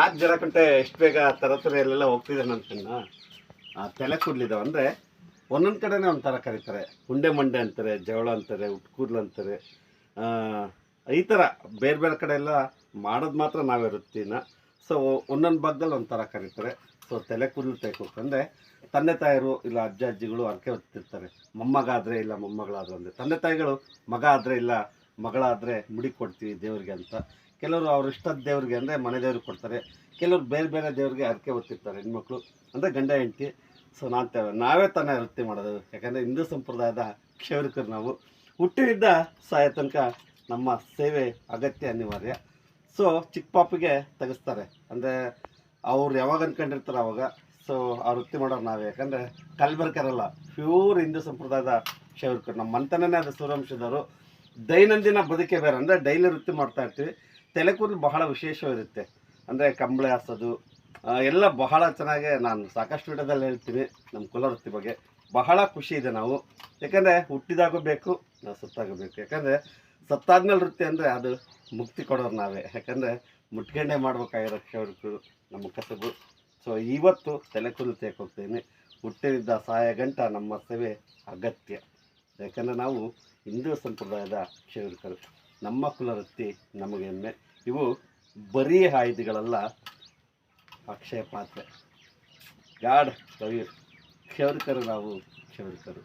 4 ಜನ ಕಂటే ಎಷ್ಟು ಬೇಗ ತರತರೆಯಲ್ಲೆಲ್ಲ ಹೋಗ್ತಿದ್ದಾನೆ ಅಂತನ್ನ ತಲೆ ಕೂದಲಿದ್ದಾವೆ ಅಂದರೆ ಒಂದೊಂದು ಕಡೆನೇ ಒಂಥರ ಕರೀತಾರೆ. ಉಂಡೆ ಮಂಡೆ ಅಂತಾರೆ, ಜವಳ ಅಂತಾರೆ, ಉಟ್ಕೂದ್ಲು ಅಂತಾರೆ. ಈ ಥರ ಬೇರೆ ಬೇರೆ ಕಡೆ ಎಲ್ಲ ಮಾಡೋದು ಮಾತ್ರ ನಾವೇ ವೃತ್ತಿನ. ಸೊ ಒಂದೊಂದು ಭಾಗದಲ್ಲಿ ಒಂಥರ ಕರೀತಾರೆ. ಸೊ ತಲೆ ಕೂದಲು ತೆಗೆದುಕೊಂಡ್ರೆ ತಂದೆ ತಾಯಿರು ಇಲ್ಲ ಅಜ್ಜ ಅಜ್ಜಿಗಳು ಹರಕೆ ಹೊತ್ತಿರ್ತಾರೆ. ಮೊಮ್ಮಗ ಆದರೆ ಇಲ್ಲ ಮೊಮ್ಮಗಳಾದ್ರು ಅಂದರೆ, ತಂದೆ ತಾಯಿಗಳು ಮಗ ಆದರೆ ಇಲ್ಲ ಮಗಳಾದರೆ ಮುಡಿ ಕೊಡ್ತೀವಿ ದೇವ್ರಿಗೆ ಅಂತ. ಕೆಲವರು ಅವ್ರ ಇಷ್ಟದ ದೇವ್ರಿಗೆ ಅಂದರೆ ಮನೆ ದೇವ್ರಿಗೆ ಕೊಡ್ತಾರೆ. ಕೆಲವರು ಬೇರೆ ಬೇರೆ ದೇವ್ರಿಗೆ ಹರಕೆ ಹೊತ್ತಿರ್ತಾರೆ ಹೆಣ್ಮಕ್ಳು ಅಂದರೆ ಗಂಡ ಹೆಂಡತಿ. ಸೊ ನಾವೇ ತಾನೇ ವೃತ್ತಿ ಮಾಡೋದು. ಯಾಕಂದರೆ ಹಿಂದೂ ಸಂಪ್ರದಾಯದ ಕ್ಷೌರಿಕರು ನಾವು. ಹುಟ್ಟಿನಿಂದ ಸಾಯೋ ತನಕ ನಮ್ಮ ಸೇವೆ ಅಗತ್ಯ ಅನಿವಾರ್ಯ. ಸೊ ಚಿಕ್ಕ ಪಾಪಿಗೆ ತೆಗೆಸ್ತಾರೆ ಅಂದರೆ ಅವ್ರು ಯಾವಾಗ ಅಂದ್ಕೊಂಡಿರ್ತಾರೆ ಅವಾಗ. ಸೊ ಆ ವೃತ್ತಿ ಮಾಡೋರು ನಾವೇ. ಯಾಕಂದರೆ ಕಲ್ಬರ್ಕರಲ್ಲ, ಪ್ಯೂರ್ ಹಿಂದೂ ಸಂಪ್ರದಾಯದ ಕ್ಷೌರಿಕರು. ನಮ್ಮ ಮಂತನೇ ಅದು ಸೂರ್ಯವಂಶದವರು. ದೈನಂದಿನ ಬದುಕೆ ಬೇರೆ ಅಂದರೆ ಡೈಲಿ ವೃತ್ತಿ ಮಾಡ್ತಾ ಇರ್ತೀವಿ. ತಲೆ ಕೂದಲು ಬಹಳ ವಿಶೇಷವಾಗಿರುತ್ತೆ. ಅಂದರೆ ಕಂಬಳಿ ಹಾಸೋದು ಎಲ್ಲ ಬಹಳ ಚೆನ್ನಾಗಿ ನಾನು ಸಾಕಷ್ಟು ವಿಡಿಯೋದಲ್ಲಿ ಹೇಳ್ತೀನಿ ನಮ್ಮ ಕುಲ ವೃತ್ತಿ ಬಗ್ಗೆ. ಬಹಳ ಖುಷಿ ಇದೆ ನಾವು. ಯಾಕಂದರೆ ಹುಟ್ಟಿದಾಗೂ ಬೇಕು, ನಾವು ಸತ್ತಾಗಬೇಕು. ಯಾಕಂದರೆ ಸತ್ತಾದ್ಮೇಲೆ ವೃತ್ತಿ ಅಂದರೆ ಅದು ಮುಕ್ತಿ ಕೊಡೋರು ನಾವೇ. ಯಾಕಂದರೆ ಮುಟ್ಕೊಂಡೇ ಮಾಡ್ಬೇಕಾಗಿರೋ ಕ್ಷೌರಿಕರು ನಮ್ಮ ಕಸಬು. ಸೊ ಇವತ್ತು ತಲೆ ಕೂದಲು ತೆಗೆದುಕೊಳ್ತೀನಿ. ಹುಟ್ಟಿನಿಂದ ಸಾಯ ಗಂಟ ನಮ್ಮ ಸೇವೆ ಅಗತ್ಯ. ಯಾಕಂದರೆ ನಾವು ಹಿಂದೂ ಸಂಪ್ರದಾಯದ ಕ್ಷೌರಿಕರು. ನಮ್ಮ ಕುಲವೃತ್ತಿ ನಮಗೆ ಹೆಮ್ಮೆ. ಇವು ಬರೀ ಆಯುಧಗಳಲ್ಲ, ಅಕ್ಷಯ ಪಾತ್ರೆ. ಗಾಡ್ ಕವಿ ಕ್ಷೌರಿಕರು ನಾವು ಕ್ಷೌರಿಕರು.